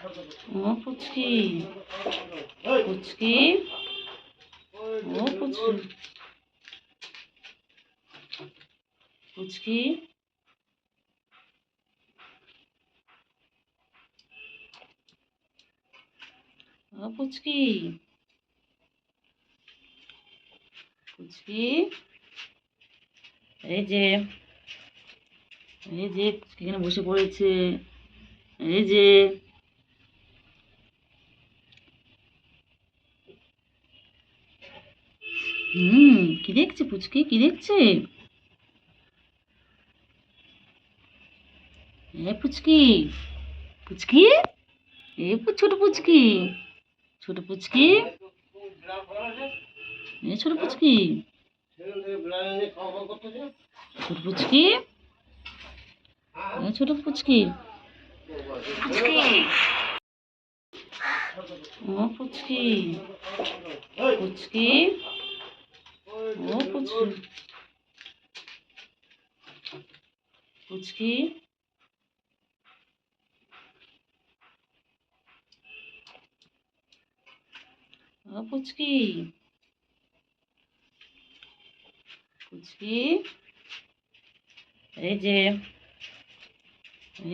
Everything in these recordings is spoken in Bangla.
ও পুচকি, পুচকি, ও পুচকি, পুচকি, ও পুচকি, পুচকি, এই যে, এই যে এখানে বসে পড়েছে, এই যে, কি দেখছে পুচকি, কি দেখছে? পুচকি, পুচকি, ছোট পুচকি, ছোট পুচকি, ছোট পুচকি, ছোট পুচকি, ছোট পুচকি, ও পুচকি, পুচকি, ও পুচকি, পুচকি, ও পুচকি, পুচকি, এই যে,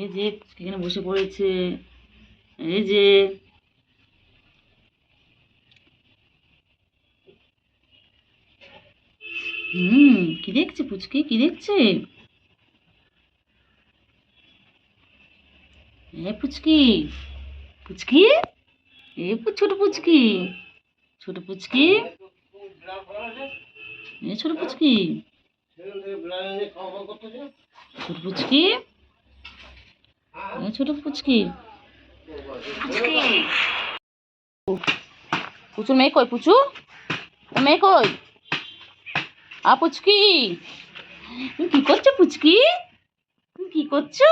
এই যে এখানে বসে পড়েছে, এই যে, কি দেখছে পুচকি, কি দেখছে? পুচকি, পুচকি, ছোট পুচকি, ছোট পুচকি, ছোট পুচকি, ছোট পুচকি, ছোট পুচকি, পুচুর মেয়ে কই? পুচু মেয়ে কই? পুচকি, তুমি কি করছো পুচকি? তুমি কি করছো?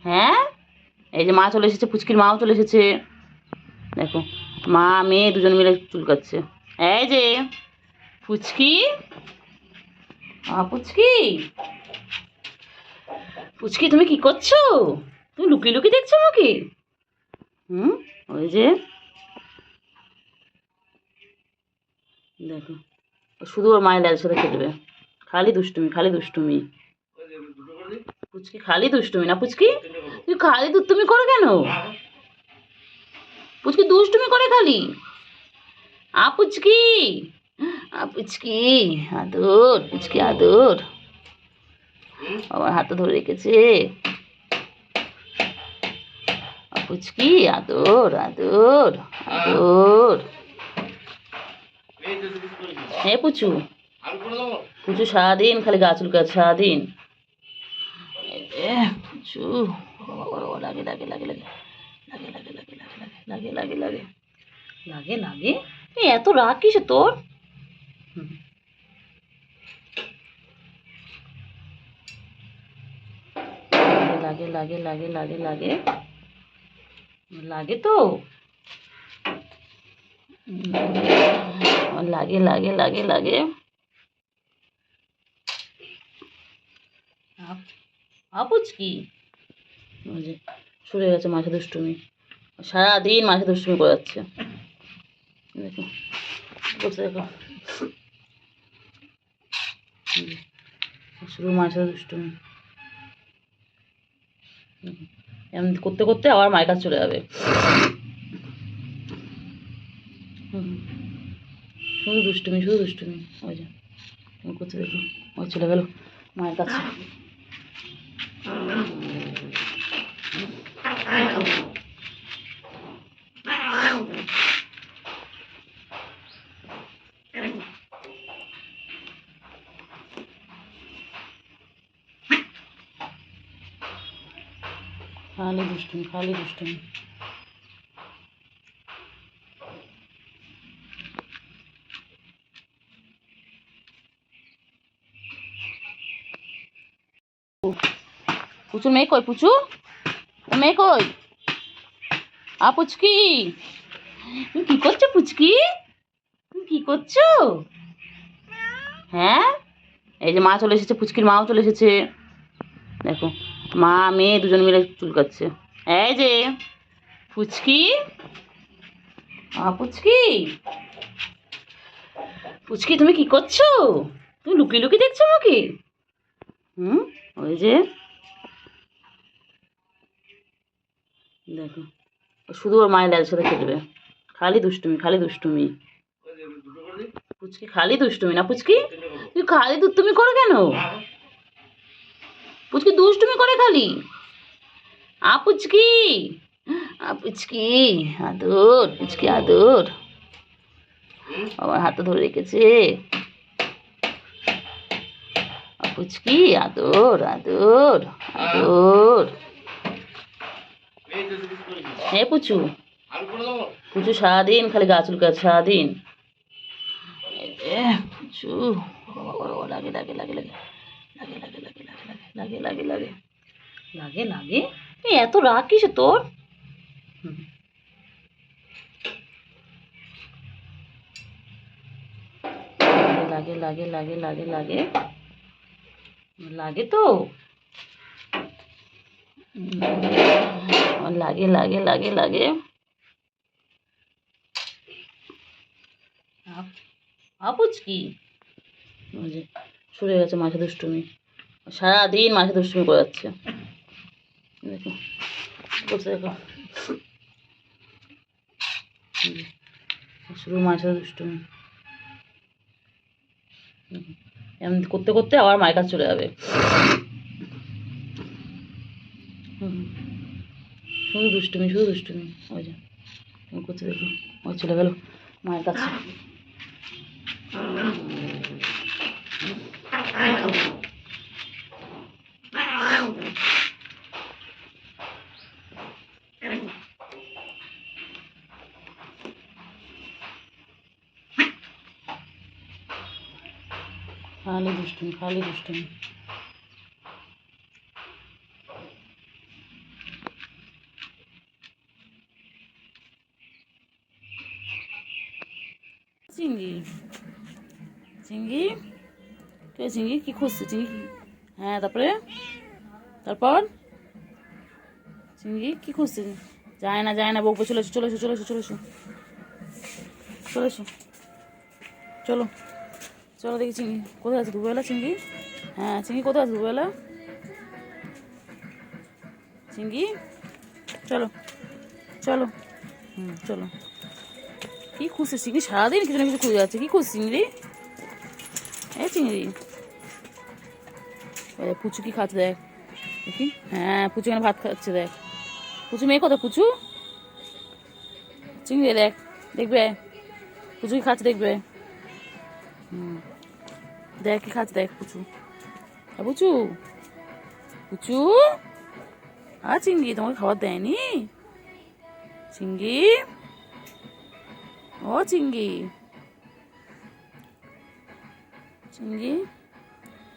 হ্যাঁ, এই যে মা চলে এসেছে, পুচকির মাও চলে এসেছে। দেখো, মা মেয়ে দুজন মিলে চুল কাটছে। এই যে পুচকি, পুচকি, পুচকি, তুমি কি করছো? তুমি লুকিয়ে লুকিয়ে দেখছো আমাকে? ওই যে দেখো, শুধু ওর মায়ের লালের সাথে খেলবে। খালি দুষ্টুমি, খালি দুষ্টুমি। পুচকি খালি দুষ্টুমি না পুচকি? তুই খালি দুষ্টুমি করো কেন? পুচকি দুষ্টুমি করে খালি। পুচকি, পুচকি, আদর, পুচকি আদর। আমার হাতে ধরে রেখেছে। পুচকি আদর, আদর, আদর। পুচু, পুচু সারাদিন খালি গা চুলকাচ্ছে সারাদিন। পুচু, লাগে লাগে লাগে লাগে লাগে লাগে লাগে লাগে লাগে লাগে লাগে লাগে। এত রাগ কিসে তোর? লাগে লাগে লাগে লাগে লাগে লাগে তো লাগে লাগে লাগে লাগে। পুচকি সরে গেছে মাঝে দুষ্টুমি, সারাদিন মাঝে দুষ্টুমি করে যাচ্ছে। দেখো বসে দেখো, শুধু মাঝে দুষ্টুমি। এমন করতে করতে আবার মায়ের কাছে চলে যাবে। শুধু দুষ্টুমি, শুধু দুষ্টুমি। ওই যে করতে দেখো, ওই চলে গেল মায়ের কাছে। খালি দুষ্টুমি, খালি দুষ্টুমি। পুচুর মেয়ে কই? পুচু মেয়ে কই? পুচকি, তুমি কি করছো পুচকি? তুমি কি করছো? হ্যাঁ, এই যে মা চলে এসেছে, পুচকির মাও চলে এসেছে। দেখো, মা মেয়ে দুজন মিলে চুল কাটছে। এই যে পুচকি, পুচকি, পুচকি তুমি কি করছো? তুমি লুকিয়ে লুকিয়ে দেখছো আমাকে? ওই যে দেখো, শুধু ওর মায়ের লালের সাথে খেলবে। খালি দুষ্টুমি, খালি দুষ্টুমি। পুচকি খালি দুষ্টুমি না পুচকি? তুই খালি দুষ্টুমি করো কেন? পুচকি দুষ্টুমি করে খালি। পুচকি, পুচকি আদর, পুচকি আদর। আমার হাতে ধরে রেখেছে। পুচকি আদর, আদর, আদর। হে পুচু, পুচু সারাদিন খালি গা চুলকাচ্ছে সারাদিন। পুচু লাগে লাগে লাগে লাগে লাগে লাগে লাগে লাগে লাগে লাগে লাগে লাগে। এত রাগ কিসে তোর? লাগে লাগে লাগে লাগে লাগে লাগে তো লাগে লাগে লাগে লাগে। পুচকি ওই যে শুরু হয়ে গেছে মাঝে দুষ্টুমি। সারাদিন মাঝে দুষ্টুমি করে যাচ্ছে। দেখো বসে দেখো, শুরু মাঝে দুষ্টুমি। এমন করতে করতে আবার মায়ের কাছে চলে যাবে। শুধু দুষ্টুমি, শুধু দুষ্টুমি। ওই যে করতে দেখো, ওই চলে গেল মায়ের কাছে। খালি দুষ্টুমি, খালি দুষ্টুমি। চিংড়ি, চিংড়ি, কে চিংড়ি কি খুঁজছে? চিংড়ি হ্যাঁ, তারপরে তারপর চিংড়ি কি খুঁজছে? যায় না যায় না, বকবে। চলে এসো চলে এসো চলে এসো চলে এসো চলে এসো, চলো চলো দেখি চিংড়ি কোথায় আছে। দুবেলা চিংড়ি, হ্যাঁ চিংড়ি কোথায় আছে? দুবেলা চিংড়ি, চলো চলো, চলো। কি খুঁজছে চিংড়ি? সারাদিন কিছু না কিছু খুঁজে যাচ্ছে। কি খুঁজছে চিংড়ি? এই চিংড়ি, পুচু কি খাচ্ছে দেখ দেখি। হ্যাঁ পুচু এখানে ভাত খাচ্ছে দেখ। পুচু মেয়ে কোথায়? পুচু চিংড়ি দেখ, দেখবে পুচু কি খাচ্ছে দেখবে। দেখ কি খাচ্ছে দেখ পুচু। পুচু, পুচু, চিংড়ি তোমাকে খাবার দেয়নি? চিংড়ি, ও চিংড়ি, চিংড়ি,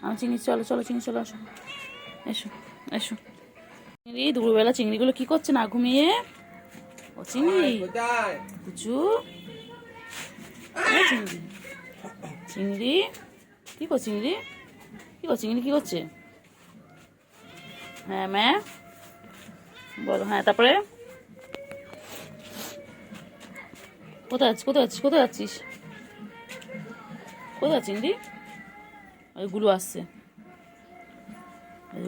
আমি চিংড়ি, চলো চলো চিংড়ি চলো, আসো এসো এসো। চিংড়ি দুপুরবেলা চিংড়িগুলো কি করছে না ঘুমিয়ে? ও চিংড়ি, পুচু, চিংড়ি, চিংড়ি কি করছে? চিংড়ি কি করছে? চিংড়ি কি করছে? হ্যাঁ ম্যা বলো। হ্যাঁ তারপরে কোথায় আছিস? কোথায় আছিস? কোথায় আছিস? কোথায় চিংড়ি? ওই গুলু আসছে,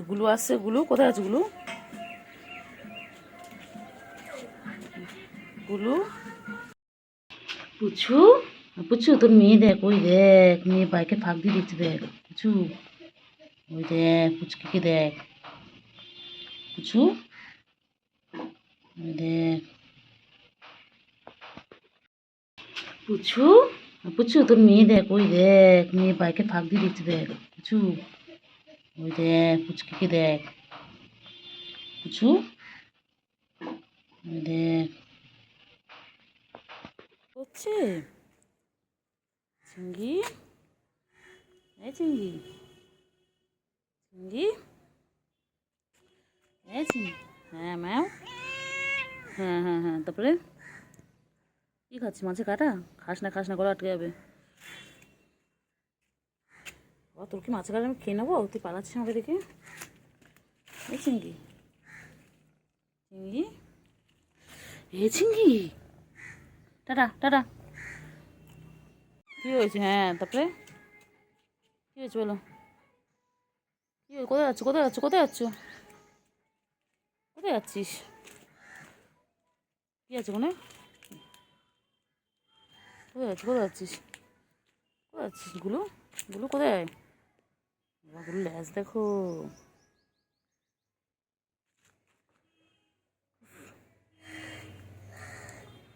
গুলু আসছে। গুলু কোথায় আছে? গুলু, গুলু, পুচু, পুচু তোর মেয়ে দেখ, ওই দেখ মেয়ে বাইকে ফাঁক দিয়ে দিচ্ছে দেখ। পুচু ওই দেখ, পুচকিকে দেখ। পুচু ওই দেখ, পুচু, পুচু তোর মেয়ে দেখ, ওই দেখ মেয়ে বাইকে ফাঁক দিয়ে দিচ্ছে দেখ। পুচু ওই দেখ, পুচকিকে দেখ। পুচু ওই দেখ হচ্ছে চিংড়ি, এই চিংড়ি, চিংড়ি, এই চিংড়ি, হ্যাঁ ম্যাম, হ্যাঁ হ্যাঁ হ্যাঁ। তারপরে কি খাচ্ছি? মাছে কাটা? খাস না খাস না, গলা আটকে যাবে। তোর কি মাছে কাটা আমি খেয়ে নেবো? তুই পালাচ্ছিস আমাকে দেখে। এই চিংড়ি, চিংড়ি, এ চিংড়ি, টাটা টাটা। কি হয়েছে? হ্যাঁ, তারপরে কি হয়েছে বলো? কি হয়েছে? কোথায় যাচ্ছ, কোথায় যাচ্ছ, কোথায় যাচ্ছ, কোথায় যাচ্ছিস? কি আছে ওখানে? কোথায় যাচ্ছিস, কোথায় যাচ্ছিস, কোথায় যাচ্ছিস? গুলো, গুলো কোথায়? গুলো ল্যাজ দেখো।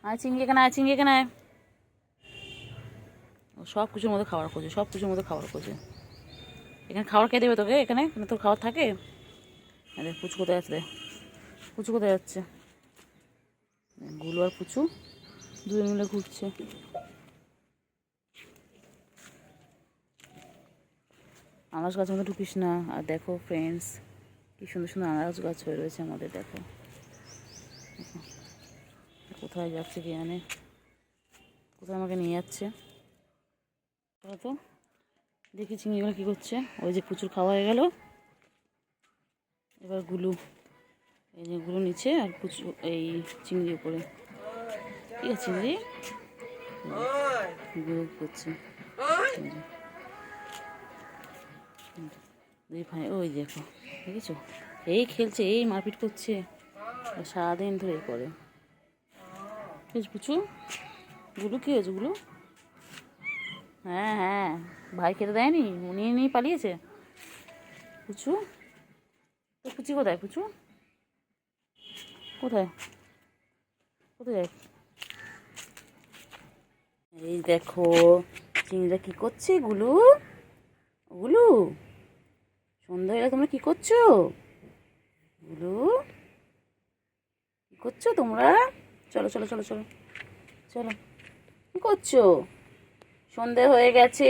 আয় চিংড়ি এখানে, আয় চিংড়ি এখানে আয়। ও সব কিছুর মধ্যে খাবার খোঁজে, সব কিছুর মধ্যে খাবার খোঁজে। এখানে খাবার কে দেবে তোকে? এখানে এখানে তোর খাবার থাকে? দেখ পুচু কোথায় যাচ্ছে, দেখ পুচু কোথায় যাচ্ছে। গুলো আর পুচু দুজন মিলে ঘুরছে। আনারস গাছের মধ্যে ঢুকিস না। আর দেখো ফ্রেন্ডস, কি সুন্দর সুন্দর আনারস গাছ হয়ে রয়েছে আমাদের। দেখো কোথায় যাচ্ছে কে জানে, কোথায় আমাকে নিয়ে যাচ্ছে। তো দেখি চিংড়িগুলো কী করছে। ওই যে প্রচুর খাওয়া হয়ে গেল, এবার গুলু, এই যে গুলো নিচে আর প্রচুর এই চিংড়ি উপরে। ঠিক আছে চিংড়ি গুলো করছে। দুই ভাই ওই দেখো, দেখেছো, এই খেলছে, এই মারপিট করছে, সারাদিন ধরে করে। পুচু গুলো কী হয়েছে গুলো? হ্যাঁ হ্যাঁ, ভাই খেতে দেয়নি, নিয়ে নিয়ে পালিয়েছে। পুচু তো, পুচি কোথায়? পুচু কোথায়, কোথায়? এই দেখো চিংড়িটা কি করছে। গুলু, গুলু সন্ধ্যা হলে তোমরা কি করছো? গুলু কি করছো তোমরা? চলো চলো চলো চলো চলো, কি করছো? সন্ধে হয়ে গেছে,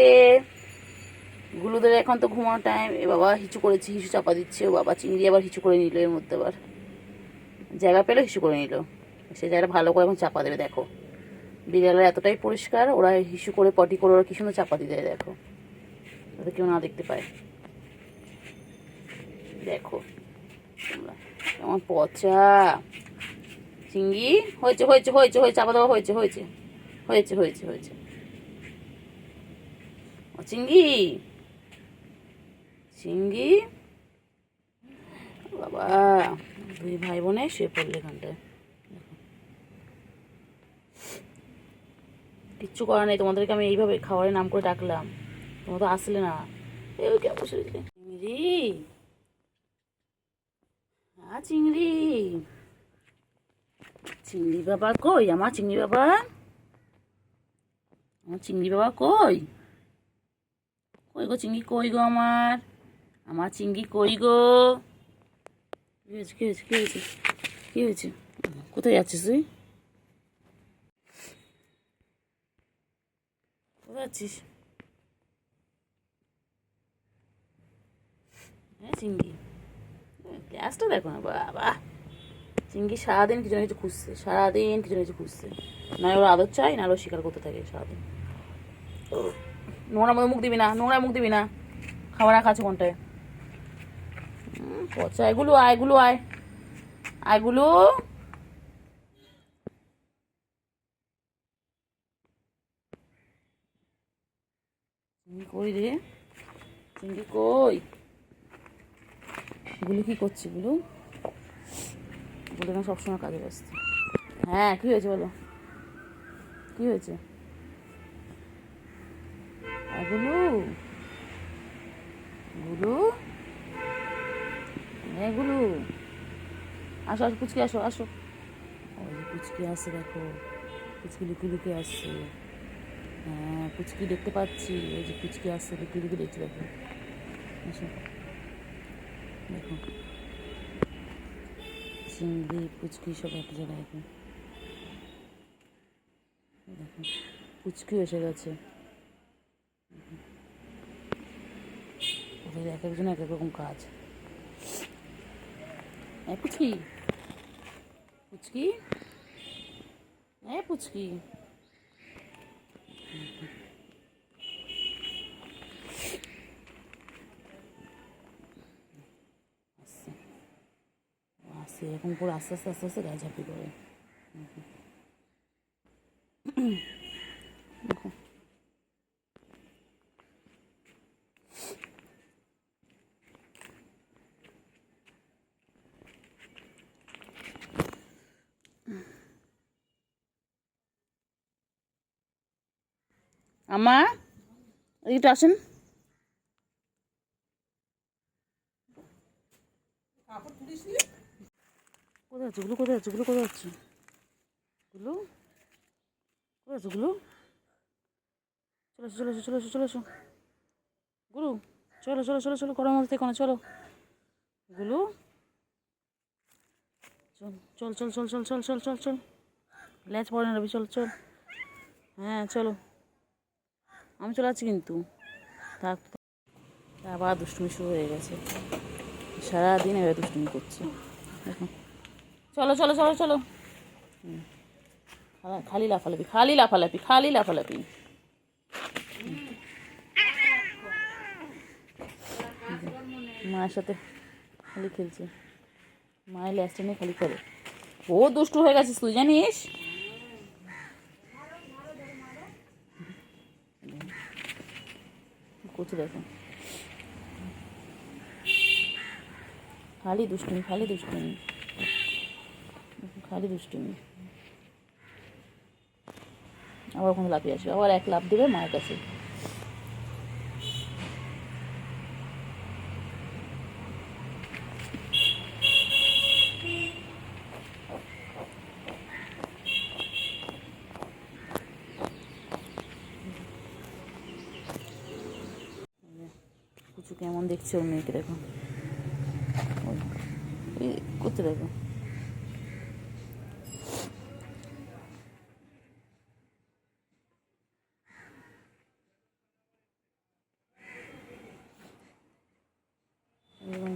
গুলুদের এখন তো ঘুমানো টাইম। এ বাবা হিচু করেছে, হিচু চাপা দিচ্ছে। ও বাবা, চিংড়ি আবার হিচু করে নিল, এর মধ্যে আবার জায়গা পেলো হিসু করে নিল। সে জায়গাটা ভালো করে এখন চাপা দেবে। দেখো বিড়ালের এতটাই পরিষ্কার, ওরা হিসু করে পটি করে ওরা কি সুন্দর চাপা দিয়ে দেয়। দেখো ওদের কেউ না দেখতে পায়। দেখো তোমরা কেমন পচা চিংড়ি। হয়েছে হয়েছে হয়েছে হয়েছে, চাপা দেওয়া হয়েছে হয়েছে হয়েছে হয়েছে হয়েছে। ও চিংড়ি, চিংড়ি বাবা, দুই ভাই বোনে শুয়ে পড়লে এখানটায়। কিচ্ছু করার নেই, তোমাদেরকে আমি এইভাবে খাবারের নাম করে ডাকলাম, তোমরা তো আসলে না। এই কে বসে চিংড়ি, হ্যাঁ চিংড়ি, চিংড়ি বাবা কই? আমার চিংড়ি বাবা, আমার চিংড়ি বাবা কই? কই গো চিংড়ি, কই গো আমার, আমার চিংড়ি কই গো? কি হয়েছে, কি হয়েছে, কি হয়েছে, কি হয়েছে? কোথায় যাচ্ছিস তুই? কোথায় যাচ্ছিস? হ্যাঁ চিংড়ি, গ্যাসটা দেখো না বাবা। চিংড়ি সারাদিন কিছু না কিছু খুঁজছে, সারাদিন কিছু না কিছু খুঁজছে। না ওর আদর চাই, না ওর শিকার করতে থাকে সারাদিন। নোংরা মধ্যে মুখ দিবি না, নোংরা মুখ দিবি না। খাবার রাখা আছে কোনটায়? পচা, এগুলো আয়, এগুলো আয়, আয়গুলো। চিংড়ি কই রে, চিংড়ি কই? গুলো কি করছে গুলো? গুলো না সবসময় কাজে ব্যস্ত। হ্যাঁ কি হয়েছে বলো, কি হয়েছে? এগুলো, গুলো, এগুলো, আসো আসো পুচকি, আসো আসো। ওই যে পুচকি আসছে দেখো, পুচকি লুকি লুকি আসছে। হ্যাঁ পুচকি দেখতে পাচ্ছি, ওই যে পুচকি আসছে, লুকি লুকি দেখছি। দেখো আসো, দেখো চিংড়ি পুচকি সব এক জায়গায় এখন। দেখো পুচকিও এসে গেছে। ওদের এক একজন এক এক রকম কাজ। পুচকি, পুচকি, পুচকি, আসছে আসছে, এরকম করে আস্তে আস্তে আস্তে আস্তে গায়ে ঝাঁপি করে। আমা একটু আসেন। কোথায় আছে গুলো, কোথায় আছে গুলো, কোথায় আছে গুলো, কোথায় আছে গুলো? চলো চলো চলো চলো চলো গুরু, চলো চলো চলো চলো, করার মধ্যে থেকে চলো গুলো, চল চল চল চল চল চল চল চল, ল্যাচ পড়ে না রবি, চল চল, হ্যাঁ চলো, আমি চলে যাচ্ছি কিন্তু। থাক, আবার দুষ্টুমি শুরু হয়ে গেছে, সারাদিন এবার দুষ্টুমি করছে দেখো। চলো চলো চলো চলো, খালি লাফালাফি, খালি লাফালাফি, খালি লাফালাফি। মায়ের সাথে খালি খেলছে, মায়ের ল্যাসটা নিয়ে খালি করে। ও দুষ্টু হয়ে গেছিস তুই, জানিস? করছে দেখো, খালি দুষ্টুমি, খালি দুষ্টুমি, খালি দুষ্টুমি। আবার ওখানে লাফিয়ে আসবে, আবার এক লাফ দেবে মায়ের কাছে। কুচু কেমন দেখছে ওর মেয়েকে দেখো, করতে দেখো।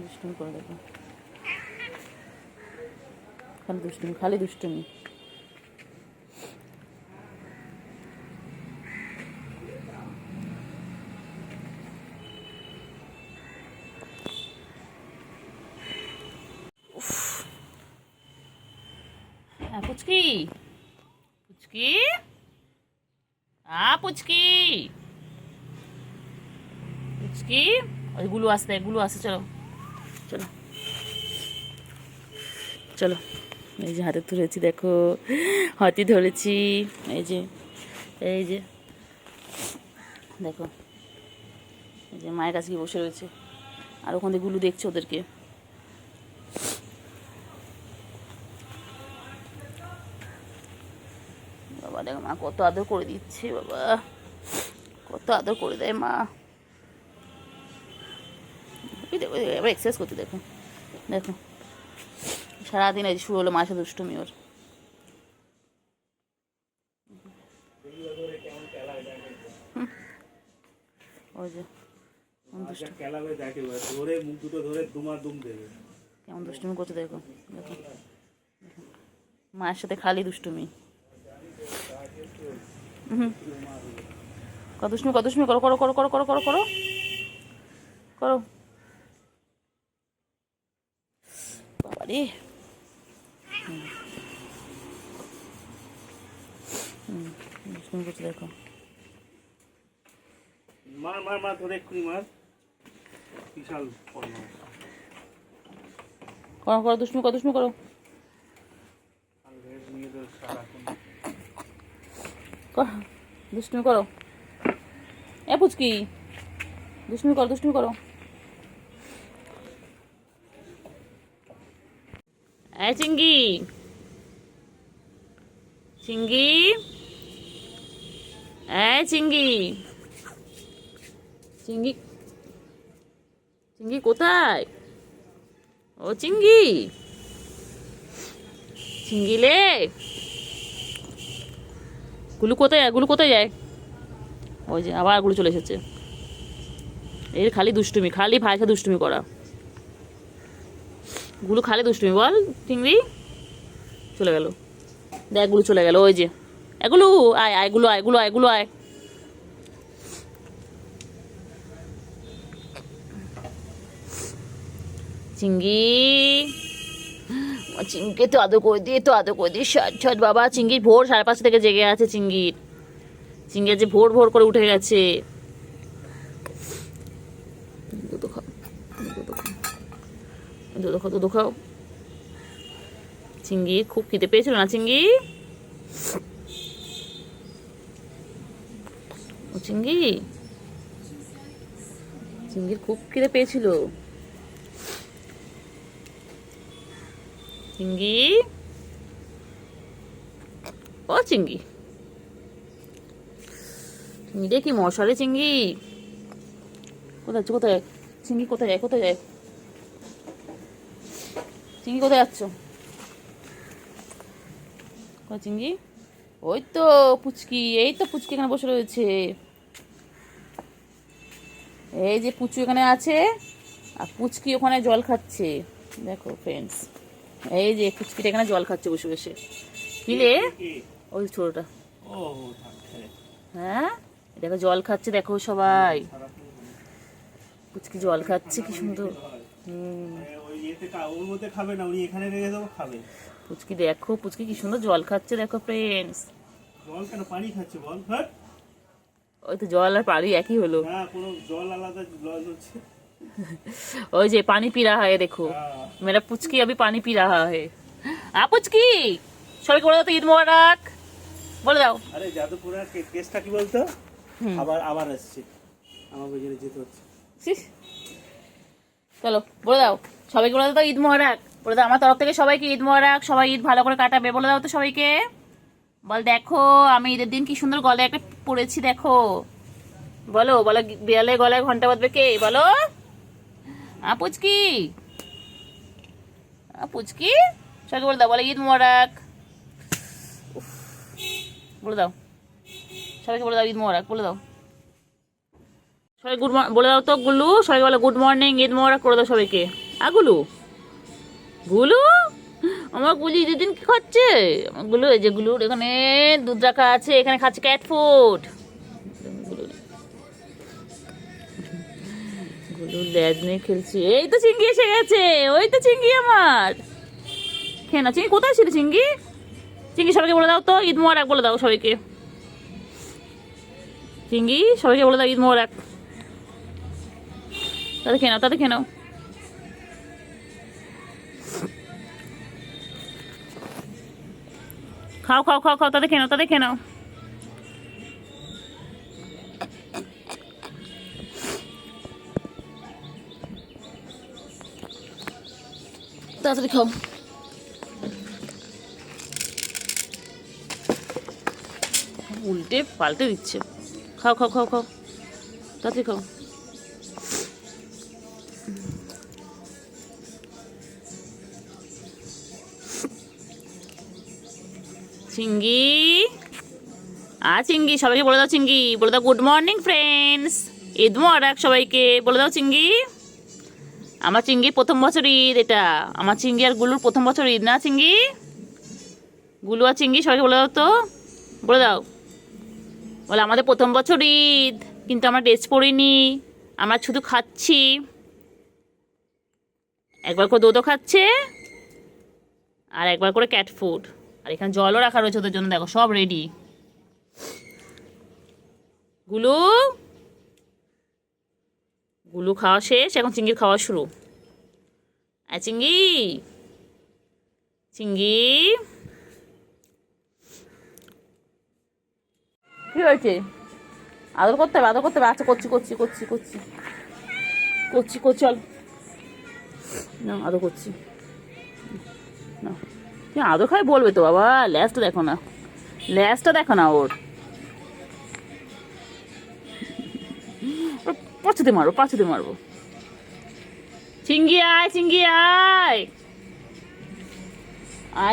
দুষ্টুমি করে দেখো, খালি দুষ্টুমি, খালি দুষ্টুমি। হ্যাঁ পুচকি, পুচকি, পুচকি, পুচকি, ওই গুলো আসতে, গুলো আসতে, চলো চলো চলো। এই যে হাতে ধরেছি দেখো, হাতি ধরেছি, এই যে, এই যে দেখো, এই যে মায়ের কাছে গিয়ে বসে রয়েছে, আর ওখান থেকে গুলো দেখছে ওদেরকে। বাবা দেখো মা কত আদর করে দিচ্ছে, বাবা কত আদর করে দেয় মা। দেখো এবার এক্সারসাইজ করতে দেখো, দেখো সারাদিন এই শুরু হলো মায়ের সাথে দুষ্টুমি ওর। ওই যে কেমন দুষ্টুমি করছে দেখো, দেখো মায়ের সাথে খালি দুষ্টুমি। কত দুষ্টুমি, কত দুষ্টুমি, করো করো করো করো করো করো করো করো, বাবা রে। দুষ্টুমি করছে দেখো, মার মার মার ধরে এক্ষুনি মার, বিশাল করো করো দুষ্টুমি, কত দুষ্টুমি করো, দুষ্টুমি করো। এ পুচকি, দুষ্টুমি করো, দুষ্টুমি করো। এই চিঙ্গি, চিঙ্গি, এই চিঙ্গি, চিঙ্গি, চিঙ্গি কোথায়? ও চিঙ্গি, চিঙ্গি লে, গুলু কোথায় যায়, গুলু কোথায় যায়? ওই যে আবার গুলো চলে এসেছে। এর খালি দুষ্টুমি, খালি ভাইকে দুষ্টুমি করা, গুলো খালি দুষ্টুমি। বল চিংড়ি, চলে গেল দেখ, গুলো চলে গেল। ওই যে এগুলো আয়, আয়গুলো আয়গুলো আয়গুলো আয়। চিঙ্গি, চিংড়িকে তো আদর করে দিয়ে ছট ছট বাবা। চিংড়ির ভোর 5:30 থেকে জেগে আছে। চিংড়ি যে ভোর ভোর করে উঠে গেছে। দুধ খাও, দুধ খাও। চিংড়ি খুব খিদে পেয়েছিল না চিংড়ি? ও চিংড়ির খুব খিদে পেয়েছিল। চিংড়ি, ও চিংড়ি, চিংড়ি কি মশারে চিংড়ি? কোথায় চিংড়ি? কোথায় যায় চিংড়ি? কোথায় যাচ্ছ চিংড়ি? ওই তো পুচকি, এখানে বসে রয়েছে। এই যে পুচু এখানে আছে, আর পুচকি ওখানে জল খাচ্ছে। দেখো ফ্রেন্ডস, এই যে পুচকিটা এখানে জল খাচ্ছে বসে বসে। কিলে ওই ছোটটা, হ্যাঁ দেখো জল খাচ্ছে। দেখো সবাই, পুচকি জল খাচ্ছে, কি সুন্দর। পুচকি দেখো, পুচকি কি সুন্দর জল খাচ্ছে। দেখো ফ্রেন্ডস, জল কেন পানি খাচ্ছে বল? ওই তো জল আর পানি একই হলো। হ্যাঁ, কোনো জল আলাদা জল হচ্ছে। ওই যে পানি পি रहा है, देखो मेरा पुचकी अभी पानी पी रहा है। পুচকি, সবাইকে বলে দাও তো ঈদ মোবারক, বলে দাও। আরে যাদবপুরের কেসটা কি বলতো? আবার আসছে, আমার বাজারে যেতে হচ্ছে। চলো বলে দাও, সবাইকে বলে দাও তো ঈদ মোবারক, বলে দাও আমার তরফ থেকে সবাইকে ঈদ মোবারক। সবাই ঈদ ভালো করে কাটাবে, বলে দাও তো সবাইকে। বল, দেখো আমি ঈদের দিন কি সুন্দর গলায় একটা পরেছি, দেখো। বলো বিড়ালের গলায় ঘন্টা বাজবে কে? বলো। পুচকি, পুচকি, সবাইকে বলে দাও, বলে ঈদ মোবারক। বলে দাও সবাইকে, বলে দাও ঈদ মোবারক, বলে দাও সবাই। গুড মর্নিং বলে দাও তো গুলু, সবাইকে বলে গুড মর্নিং, ঈদ মোবারক করে দাও সবাইকে। গুলু, আমার গুলু ঈদের দিন কি খাচ্ছে? আমার গুলু, এই যে গুলুর এখানে দুধ রাখা আছে, এখানে খাচ্ছে ক্যাট ফুড। গুলু ল্যাজ নিয়ে খেলছে। এই তো চিংড়ি এসে গেছে, ওই তো চিংড়ি আমার। খেয়ে না চিংড়ি, কোথায় ছিল চিংড়ি? সবাইকে বলে দাও তো ঈদ মোবারক, বলে দাও সবাইকে। চিংড়ি, সবাইকে বলে দাও ঈদ মোবারক। তাদের খেয়ে নাও, খাও, তাদের খেয়ে নাও। তাড়াতাড়ি খাও। উল্টে পাল্টে দিচ্ছে। খাও, তাড়াতাড়ি খাও। চিংড়ি, চিংড়ি, সবাইকে বলে দাও চিংড়ি, বলে দাও গুড মর্নিং ফ্রেন্ডস, ঈদ মোবারক সবাইকে, বলে দাও চিংড়ি। আমার চিংড়ির প্রথম বছর ঈদ এটা, আমার চিংড়ি আর গুলুর প্রথম বছর ঈদ না চিংড়ি? গুলু আর চিংড়ি সবাইকে বলে দাও তো, বলে দাও। বলে আমাদের প্রথম বছর ঈদ, কিন্তু আমরা ড্রেস পরিনি, আমরা শুধু খাচ্ছি। একবার করে দুধও খাচ্ছে, আর একবার করে ক্যাট ফুড, আর এখানে জলও রাখা রয়েছে ওদের জন্য। দেখো সব রেডি। গুলু খাওয়া শেষ, এখন চিংড়ির খাওয়া শুরু। চিংড়ি, কি হয়েছে? আদর করতে হবে। আচ্ছা করছি, চল না, আদর করছি না। তুমি আদর খাই বলবে তো বাবা। ল্যাজটা দেখো না ওর। পাছুতে মারবো। চিংড়ি আয়,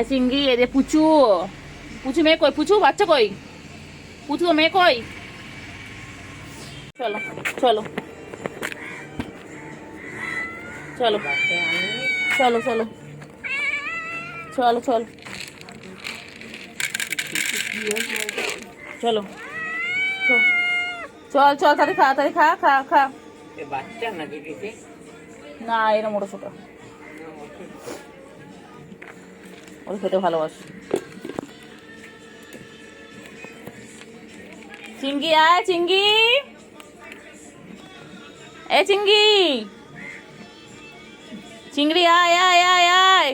চিংড়ি। এ পুচু মেয়ে কই? পুচু বাচ্চা কই? পুচু তো মেয়ে কই? চলো চলো চলো চলো চলো চলো চলো চলো চল চল, তাড়াতাড়ি খা। বাচ্চা না দিদি? না, এরা মোটা ছোট। ওরা খেতে ভালোবাসে। চিঙ্গি আয়, চিঙ্গি, এ চিঙ্গি, চিংড়ি আয় আয় আয় আয়।